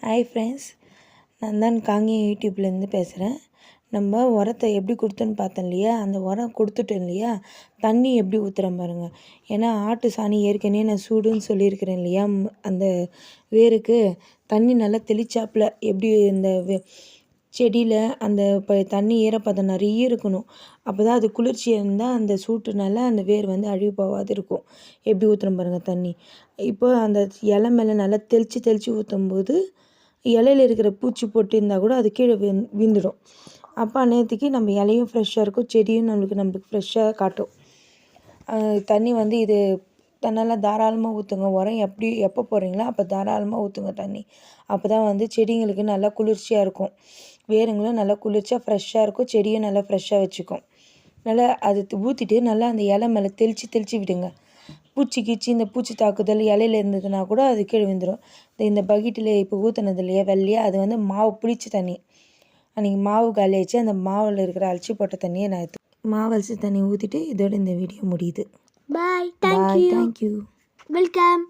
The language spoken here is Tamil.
ஹாய் ஃப்ரெண்ட்ஸ், நான் தான் காங்கேயம் யூடியூப்லேருந்து பேசுகிறேன். நம்ம உரத்தை எப்படி கொடுத்தோன்னு பார்த்தோம் இல்லையா, அந்த உரம் கொடுத்துட்டோம் இல்லையா, தண்ணி எப்படி ஊற்றுறோம் பாருங்கள். ஏன்னா ஆட்டு சாணி ஏற்கனவே நான் சூடுன்னு சொல்லியிருக்கிறேன் இல்லையா, அந்த வேருக்கு தண்ணி நல்லா தெளிச்சாப்புல எப்படி இந்த செடியில் அந்த தண்ணி ஈரப்பதம் நிறைய இருக்கணும். அப்போ தான் அது குளிர்ச்சியாக இருந்தால் அந்த சூட்டுனால அந்த வேர் வந்து அழிவு போகாது இருக்கும். எப்படி ஊற்றுறோம் பாருங்கள் தண்ணி. இப்போ அந்த இலை மேலே நல்லா தெளித்து ஊற்றும்போது இலையில இருக்கிற பூச்சி போட்டு இருந்தால் கூட அது கீழே விழுந்துடும். அப்போ அந்நேரத்துக்கு நம்ம இலையும் ஃப்ரெஷ்ஷாக இருக்கும், செடியும் நம்மளுக்கு ஃப்ரெஷ்ஷாக காட்டும். தண்ணி வந்து இது தண்ணெல்லாம் தாராளமாக ஊற்றுங்க. உரம் எப்போ போடுறீங்களோ அப்போ தாராளமாக ஊற்றுங்க தண்ணி. அப்போ தான் வந்து செடிங்களுக்கு நல்லா குளிர்ச்சியாக இருக்கும். வேருங்களும் நல்லா குளிர்ச்சியாக ஃப்ரெஷ்ஷாக இருக்கும், செடியும் நல்லா ஃப்ரெஷ்ஷாக வச்சுக்கும். நல்லா அது ஊற்றிட்டு நல்லா அந்த இலை மேலே தெளித்து விடுங்க. இந்த பூச்சி தாக்குதல் இலையில இருந்ததுன்னா கூட அது கீழே விழுந்துடும். இந்த பக்கெட்டில் இப்போ ஊற்றுனது இல்லையா வெள்ளையா, அது வந்து மாவு புளிச்ச தண்ணி. அன்றைக்கி மாவு காலி ஆயிடுச்சு, அந்த மாவில் இருக்கிற அலசி போட்ட தண்ணியை நான் மாவு அலசி தண்ணி ஊற்றிட்டு இதோட இந்த வீடியோ முடியுது. பாய். தேங்க்யூ. வெல்கம்.